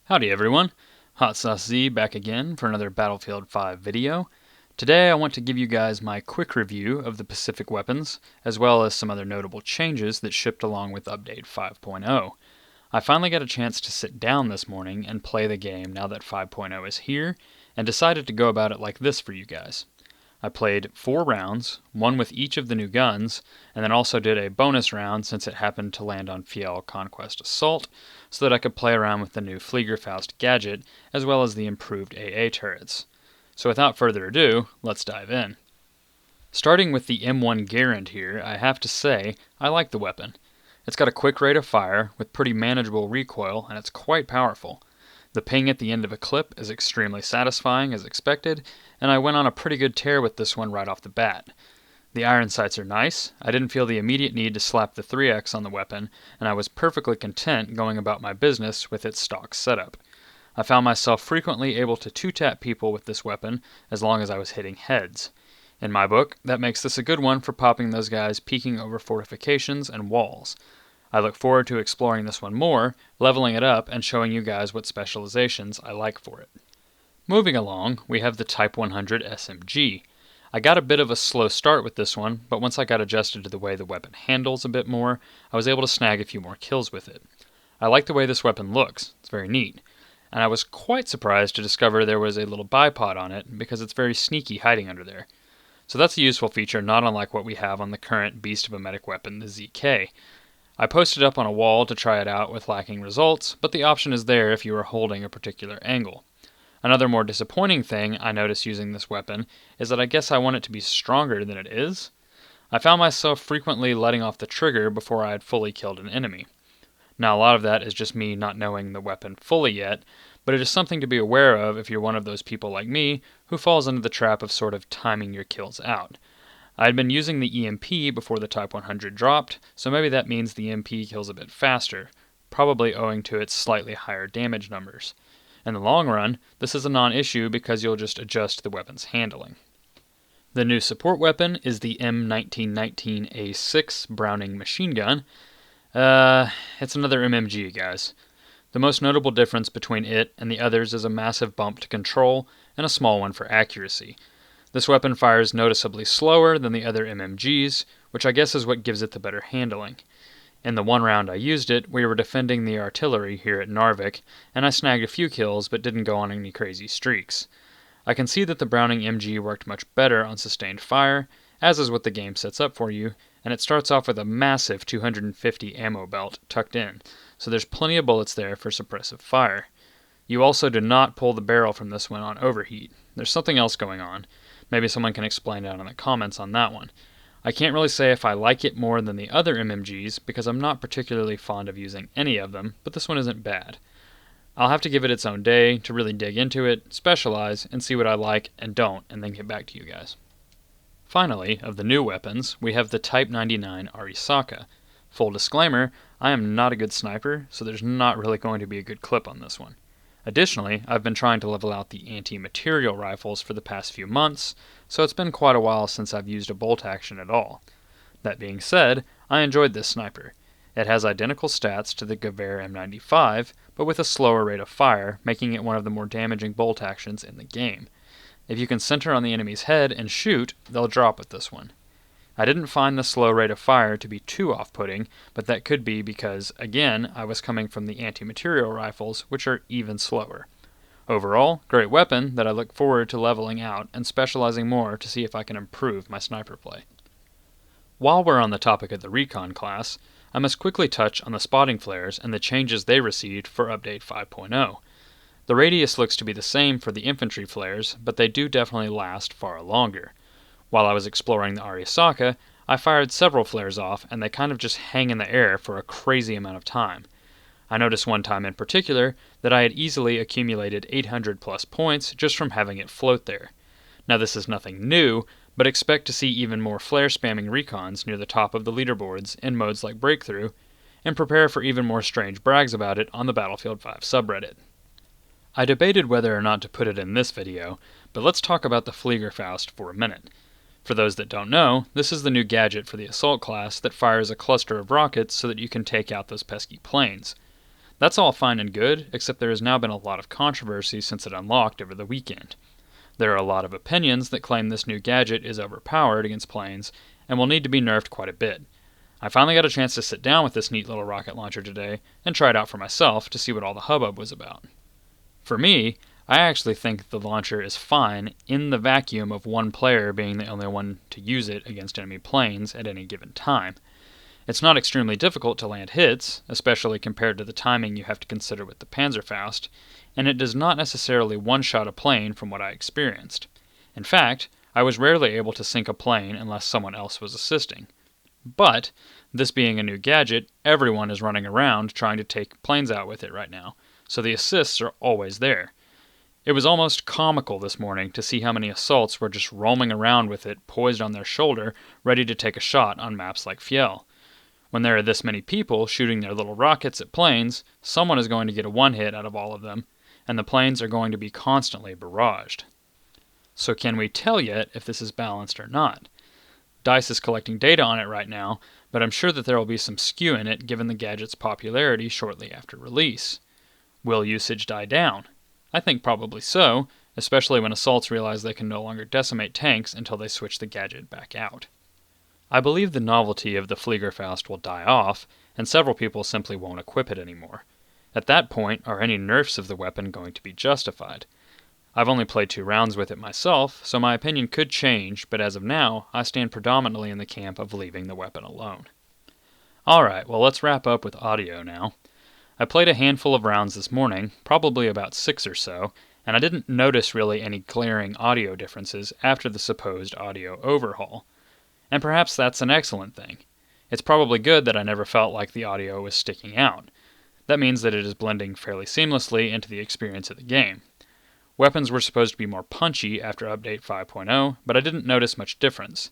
Howdy everyone, Hot Sauce Z back again for another Battlefield 5 video. Today I want to give you guys my quick review of the Pacific weapons, as well as some other notable changes that shipped along with Update 5.0. I finally got a chance to sit down this morning and play the game now that 5.0 is here, and decided to go about it like this for you guys. I played 4 rounds, one with each of the new guns, and then also did a bonus round since it happened to land on Fiel Conquest Assault, so that I could play around with the new Fliegerfaust gadget, as well as the improved AA turrets. So without further ado, let's dive in. Starting with the M1 Garand here, I have to say, I like the weapon. It's got a quick rate of fire, with pretty manageable recoil, and it's quite powerful. The ping at the end of a clip is extremely satisfying as expected, and I went on a pretty good tear with this one right off the bat. The iron sights are nice, I didn't feel the immediate need to slap the 3X on the weapon, and I was perfectly content going about my business with its stock setup. I found myself frequently able to 2-tap people with this weapon as long as I was hitting heads. In my book, that makes this a good one for popping those guys peeking over fortifications and walls. I look forward to exploring this one more, leveling it up, and showing you guys what specializations I like for it. Moving along, we have the Type 100 SMG. I got a bit of a slow start with this one, but once I got adjusted to the way the weapon handles a bit more, I was able to snag a few more kills with it. I like the way this weapon looks, it's very neat, and I was quite surprised to discover there was a little bipod on it because it's very sneaky hiding under there. So that's a useful feature not unlike what we have on the current beast of a medic weapon, the ZK. I posted up on a wall to try it out with lacking results, but the option is there if you are holding a particular angle. Another more disappointing thing I noticed using this weapon is that I guess I want it to be stronger than it is. I found myself frequently letting off the trigger before I had fully killed an enemy. Now a lot of that is just me not knowing the weapon fully yet, but it is something to be aware of if you're one of those people like me who falls into the trap of sort of timing your kills out. I had been using the EMP before the Type 100 dropped, so maybe that means the EMP kills a bit faster, probably owing to its slightly higher damage numbers. In the long run, this is a non-issue because you'll just adjust the weapon's handling. The new support weapon is the M1919A6 Browning machine gun. It's another MMG, guys. The most notable difference between it and the others is a massive bump to control and a small one for accuracy. This weapon fires noticeably slower than the other MMGs, which I guess is what gives it the better handling. In the one round I used it, we were defending the artillery here at Narvik, and I snagged a few kills but didn't go on any crazy streaks. I can see that the Browning MG worked much better on sustained fire, as is what the game sets up for you, and it starts off with a massive 250 ammo belt tucked in, so there's plenty of bullets there for suppressive fire. You also do not pull the barrel from this one on overheat. There's something else going on. Maybe someone can explain down in the comments on that one. I can't really say if I like it more than the other MMGs because I'm not particularly fond of using any of them, but this one isn't bad. I'll have to give it its own day to really dig into it, specialize, and see what I like and don't, and then get back to you guys. Finally, of the new weapons, we have the Type 99 Arisaka. Full disclaimer, I am not a good sniper, so there's not really going to be a good clip on this one. Additionally, I've been trying to level out the anti-material rifles for the past few months, so it's been quite a while since I've used a bolt action at all. That being said, I enjoyed this sniper. It has identical stats to the Gewehr M95, but with a slower rate of fire, making it one of the more damaging bolt actions in the game. If you can center on the enemy's head and shoot, they'll drop with this one. I didn't find the slow rate of fire to be too off-putting, but that could be because, again, I was coming from the anti-material rifles, which are even slower. Overall, great weapon that I look forward to leveling out and specializing more to see if I can improve my sniper play. While we're on the topic of the Recon class, I must quickly touch on the spotting flares and the changes they received for Update 5.0. The radius looks to be the same for the infantry flares, but they do definitely last far longer. While I was exploring the Arisaka, I fired several flares off and they kind of just hang in the air for a crazy amount of time. I noticed one time in particular that I had easily accumulated 800 plus points just from having it float there. Now this is nothing new, but expect to see even more flare spamming recons near the top of the leaderboards in modes like Breakthrough, and prepare for even more strange brags about it on the Battlefield 5 subreddit. I debated whether or not to put it in this video, but let's talk about the Fliegerfaust for a minute. For those that don't know, this is the new gadget for the assault class that fires a cluster of rockets so that you can take out those pesky planes. That's all fine and good, except there has now been a lot of controversy since it unlocked over the weekend. There are a lot of opinions that claim this new gadget is overpowered against planes and will need to be nerfed quite a bit. I finally got a chance to sit down with this neat little rocket launcher today and try it out for myself to see what all the hubbub was about. For me, I actually think the launcher is fine in the vacuum of one player being the only one to use it against enemy planes at any given time. It's not extremely difficult to land hits, especially compared to the timing you have to consider with the Panzerfaust, and it does not necessarily one-shot a plane from what I experienced. In fact, I was rarely able to sink a plane unless someone else was assisting. But, this being a new gadget, everyone is running around trying to take planes out with it right now, so the assists are always there. It was almost comical this morning to see how many assaults were just roaming around with it poised on their shoulder, ready to take a shot on maps like Fjell. When there are this many people shooting their little rockets at planes, someone is going to get a one-hit out of all of them, and the planes are going to be constantly barraged. So can we tell yet if this is balanced or not? DICE is collecting data on it right now, but I'm sure that there will be some skew in it given the gadget's popularity shortly after release. Will usage die down? I think probably so, especially when assaults realize they can no longer decimate tanks until they switch the gadget back out. I believe the novelty of the Fliegerfaust will die off, and several people simply won't equip it anymore. At that point, are any nerfs of the weapon going to be justified? I've only played 2 rounds with it myself, so my opinion could change, but as of now, I stand predominantly in the camp of leaving the weapon alone. Alright, well let's wrap up with audio now. I played a handful of rounds this morning, probably about 6 or so, and I didn't notice really any glaring audio differences after the supposed audio overhaul. And perhaps that's an excellent thing. It's probably good that I never felt like the audio was sticking out. That means that it is blending fairly seamlessly into the experience of the game. Weapons were supposed to be more punchy after Update 5.0, but I didn't notice much difference.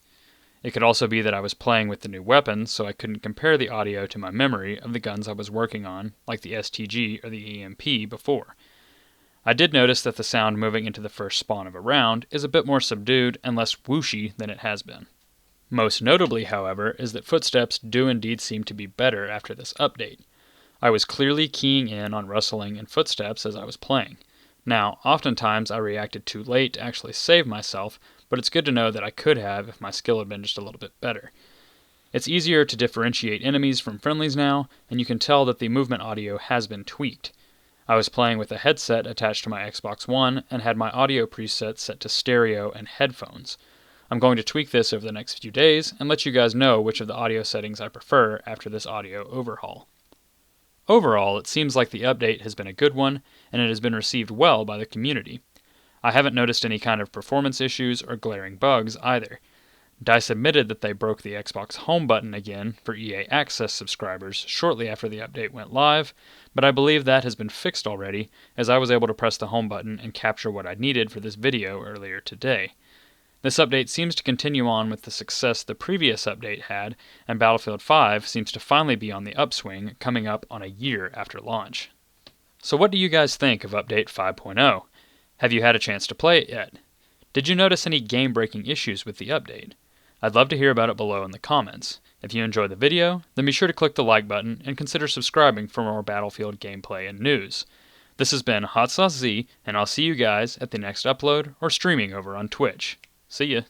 It could also be that I was playing with the new weapons, so I couldn't compare the audio to my memory of the guns I was working on, like the STG or the EMP before. I did notice that the sound moving into the first spawn of a round is a bit more subdued and less whooshy than it has been. Most notably, however, is that footsteps do indeed seem to be better after this update. I was clearly keying in on rustling and footsteps as I was playing. Now, oftentimes I reacted too late to actually save myself, but it's good to know that I could have if my skill had been just a little bit better. It's easier to differentiate enemies from friendlies now, and you can tell that the movement audio has been tweaked. I was playing with a headset attached to my Xbox One and had my audio preset set to stereo and headphones. I'm going to tweak this over the next few days and let you guys know which of the audio settings I prefer after this audio overhaul. Overall, it seems like the update has been a good one, and it has been received well by the community. I haven't noticed any kind of performance issues or glaring bugs either. DICE admitted that they broke the Xbox Home button again for EA Access subscribers shortly after the update went live, but I believe that has been fixed already, as I was able to press the Home button and capture what I needed for this video earlier today. This update seems to continue on with the success the previous update had, and Battlefield 5 seems to finally be on the upswing, coming up on a year after launch. So what do you guys think of Update 5.0? Have you had a chance to play it yet? Did you notice any game-breaking issues with the update? I'd love to hear about it below in the comments. If you enjoyed the video, then be sure to click the like button and consider subscribing for more Battlefield gameplay and news. This has been Hot Sauce Z, and I'll see you guys at the next upload or streaming over on Twitch. See ya!